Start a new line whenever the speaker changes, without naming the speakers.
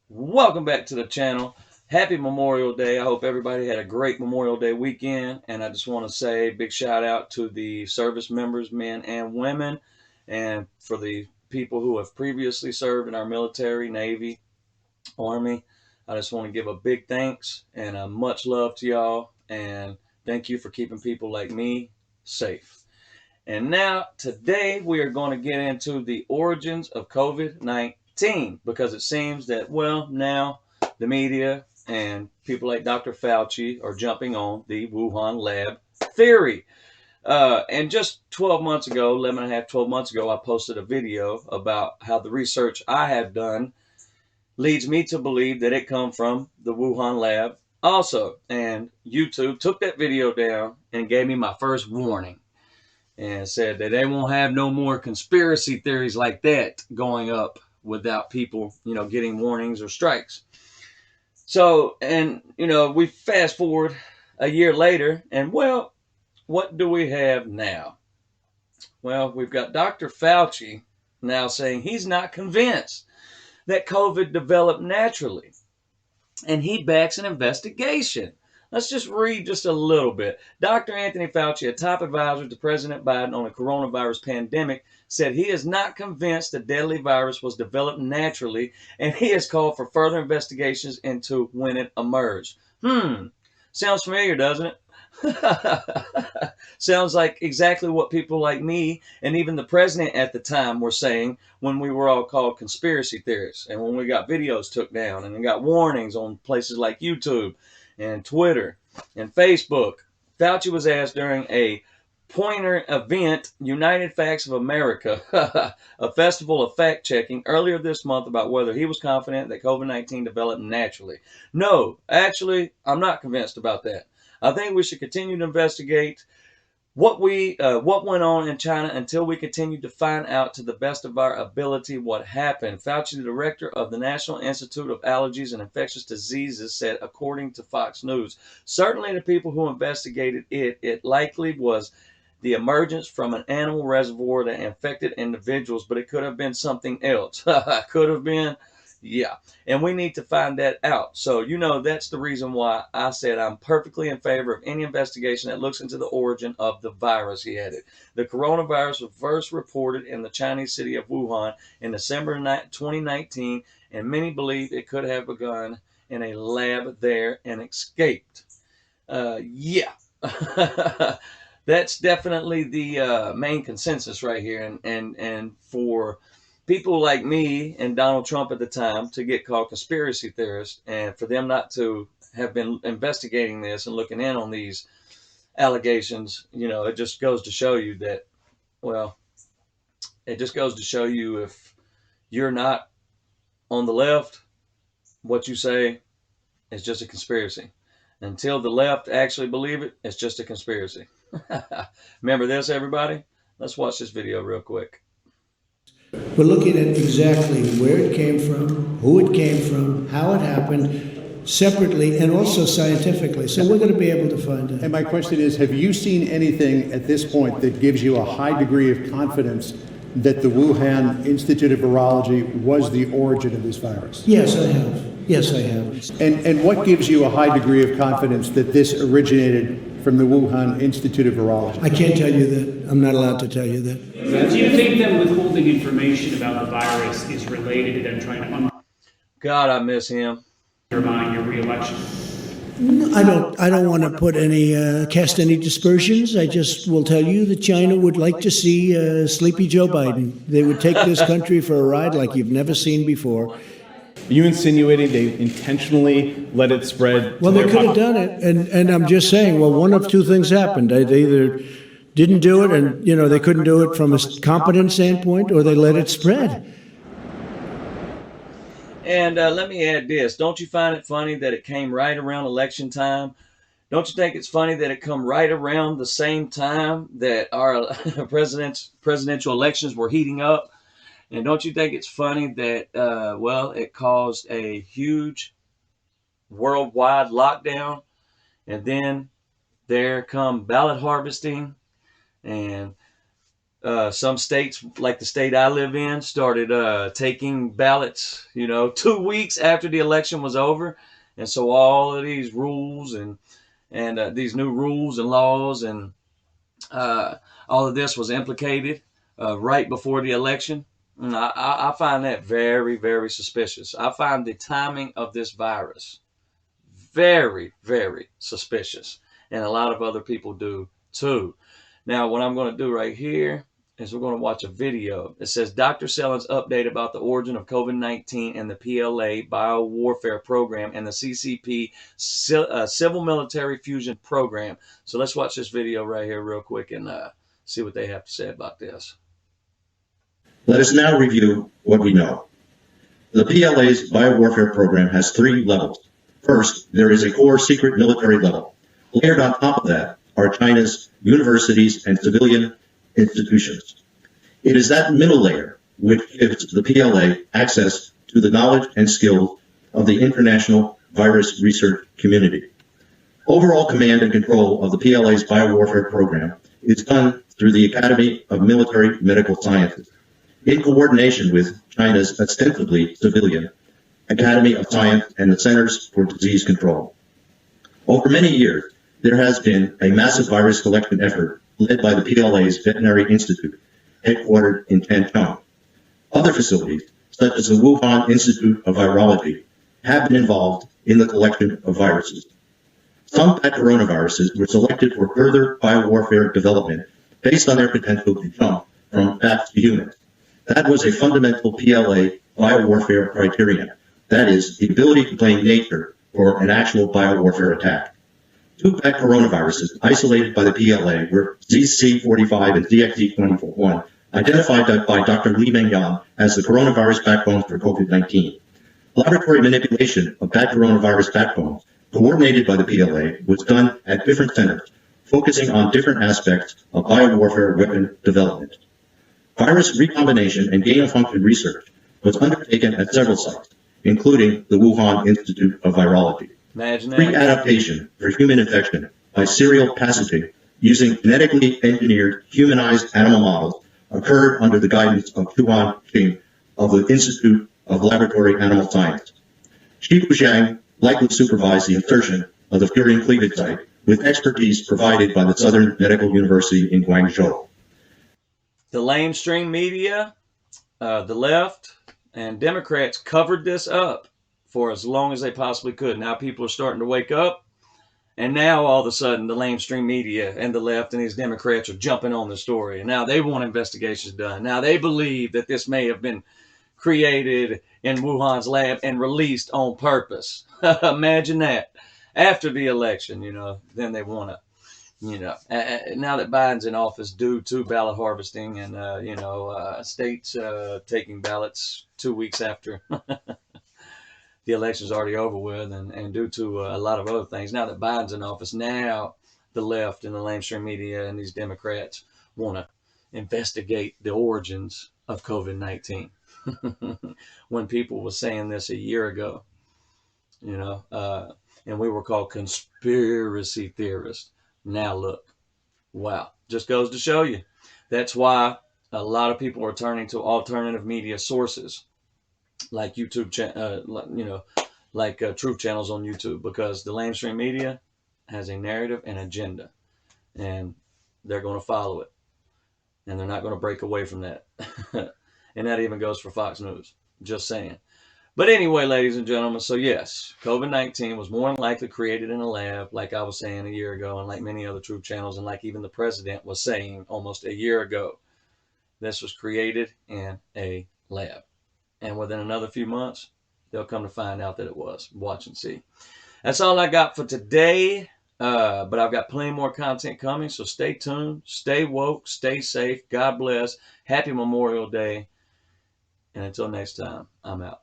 Welcome back to the channel. Happy Memorial Day. I hope everybody had a great Memorial Day weekend. And I just want to say a big shout out to the service members, men and women, and for the people who have previously served in our military, Navy, Army. I just want to give a big thanks and a much love to y'all. And thank you for keeping people like me safe. And now, today, we are going to get into the origins of COVID-19 because it seems that, well, now the media and people like Dr. Fauci are jumping on the Wuhan lab theory. And just 12 months ago, 11 and a half, 12 months ago, I posted a video about how the research I have done leads me to believe that it come from the Wuhan lab also. And YouTube took that video down and gave me my first warning and said that they won't have no more conspiracy theories like that going up without people, getting warnings or strikes. So, and, we fast forward a year later, and well, what do we have now? Well, we've got Dr. Fauci now saying he's not convinced that COVID developed naturally, and he backs an investigation. Let's just read just a little bit. Dr. Anthony Fauci, a top advisor to President Biden on the coronavirus pandemic, said he is not convinced the deadly virus was developed naturally, and he has called for further investigations into when it emerged. Sounds familiar, doesn't it? Sounds like exactly what people like me and even the president at the time were saying when we were all called conspiracy theorists and when we got videos took down and we got warnings on places like YouTube and Twitter and Facebook. Fauci was asked during a Pointer event, United Facts of America, a festival of fact-checking earlier this month about whether he was confident that COVID-19 developed naturally. No, actually, I'm not convinced about that. I think we should continue to investigate what went on in China until we continue to find out to the best of our ability what happened. Fauci, the director of the National Institute of Allergies and Infectious Diseases, said, according to Fox News, certainly the people who investigated it likely was the emergence from an animal reservoir that infected individuals, but it could have been something else. Could have been. Yeah. And we need to find that out. So, that's the reason why I said I'm perfectly in favor of any investigation that looks into the origin of the virus, he added. The coronavirus was first reported in the Chinese city of Wuhan in December 2019, and many believe it could have begun in a lab there and escaped. Yeah. That's definitely the main consensus right here. And for people like me and Donald Trump at the time to get called conspiracy theorists, and for them not to have been investigating this and looking in on these allegations, it just goes to show you that, well, it just goes to show you if you're not on the left, what you say is just a conspiracy. Until the left actually believe it, it's just a conspiracy. Remember this, everybody? Let's watch this video real quick.
We're looking at exactly where it came from, who it came from, how it happened, separately and also scientifically. So we're going to be able to find it.
And my question is, have you seen anything at this point that gives you a high degree of confidence that the Wuhan Institute of Virology was the origin of this virus?
Yes, I have. Yes, I have.
And what gives you a high degree of confidence that this originated from the Wuhan Institute of Virology?
I can't tell you that. I'm not allowed to tell you that.
Do you think them withholding information about the virus is related to them trying to
God, I miss him.
undermine your reelection?
I don't want to put any cast any dispersions. I just will tell you that China would like to see sleepy Joe Biden. They would take this country for a ride like you've never seen before.
Are you insinuating they intentionally let it spread?
Well, they could have done it, and I'm just saying. Well, one of two things happened. They either didn't do it, and they couldn't do it from a competent standpoint, or they let it spread.
And let me add this. Don't you find it funny that it came right around election time? Don't you think it's funny that it come right around the same time that our presidential elections were heating up? And don't you think it's funny that, it caused a huge worldwide lockdown? And then there come ballot harvesting and Some states, like the state I live in, started taking ballots, 2 weeks after the election was over. And so all of these rules and these new rules and laws and uh, all of this was implicated right before the election. And I find that very, very suspicious. I find the timing of this virus very, very suspicious. And a lot of other people do too. Now, what I'm going to do right here is we're going to watch a video. It says Dr. Sellen's update about the origin of COVID-19 and the PLA biowarfare program and the CCP civil military fusion program. So let's watch this video right here real quick and see what they have to say about this.
Let us now review what we know. The PLA's biowarfare program has 3 levels. First, there is a core secret military level. Layered on top of that are China's universities and civilian institutions. It is that middle layer which gives the PLA access to the knowledge and skills of the international virus research community. Overall command and control of the PLA's biowarfare program is done through the Academy of Military Medical Sciences, in coordination with China's ostensibly civilian Academy of Science and the Centers for Disease Control. Over many years, there has been a massive virus collection effort led by the PLA's Veterinary Institute, headquartered in Tancheng. Other facilities, such as the Wuhan Institute of Virology, have been involved in the collection of viruses. Some bat coronaviruses were selected for further biowarfare development based on their potential to jump from bats to humans. That was a fundamental PLA biowarfare criterion. That is, the ability to blame nature for an actual biowarfare attack. 2 bat coronaviruses isolated by the PLA were ZC45 and ZXZ21, identified by Dr. Li Mengyan as the coronavirus backbones for COVID-19. Laboratory manipulation of bat coronavirus backbones, coordinated by the PLA, was done at different centers, focusing on different aspects of biowarfare weapon development. Virus recombination and gain-of-function research was undertaken at several sites, including the Wuhan Institute of Virology.
Imagine that.
Pre-adaptation for human infection by serial passaging using genetically engineered humanized animal models occurred under the guidance of Chuan Qing of the Institute of Laboratory Animal Science. Shifu Zhang likely supervised the insertion of the Furin cleavage site with expertise provided by the Southern Medical University in Guangzhou.
The lamestream media, the left, and Democrats covered this up for as long as they possibly could. Now people are starting to wake up, and now all of a sudden the lamestream media and the left and these Democrats are jumping on the story, and now they want investigations done. Now they believe that this may have been created in Wuhan's lab and released on purpose. Imagine that. After the election, then they want to, now that Biden's in office due to ballot harvesting and, states taking ballots 2 weeks after the election's already over with, and due to a lot of other things. Now that Biden's in office, now the left and the lamestream media and these Democrats want to investigate the origins of COVID-19. When people were saying this a year ago, and we were called conspiracy theorists. Now look, wow, just goes to show you. That's why a lot of people are turning to alternative media sources like YouTube, truth channels on YouTube, because the lamestream media has a narrative and agenda, and they're going to follow it, and they're not going to break away from that. And that even goes for Fox News. Just saying. But anyway, ladies and gentlemen, so yes, COVID-19 was more than likely created in a lab, like I was saying a year ago, and like many other truth channels, and like even the president was saying almost a year ago. This was created in a lab. And within another few months, they'll come to find out that it was. Watch and see. That's all I got for today. But I've got plenty more content coming, so stay tuned, stay woke, stay safe. God bless. Happy Memorial Day. And until next time, I'm out.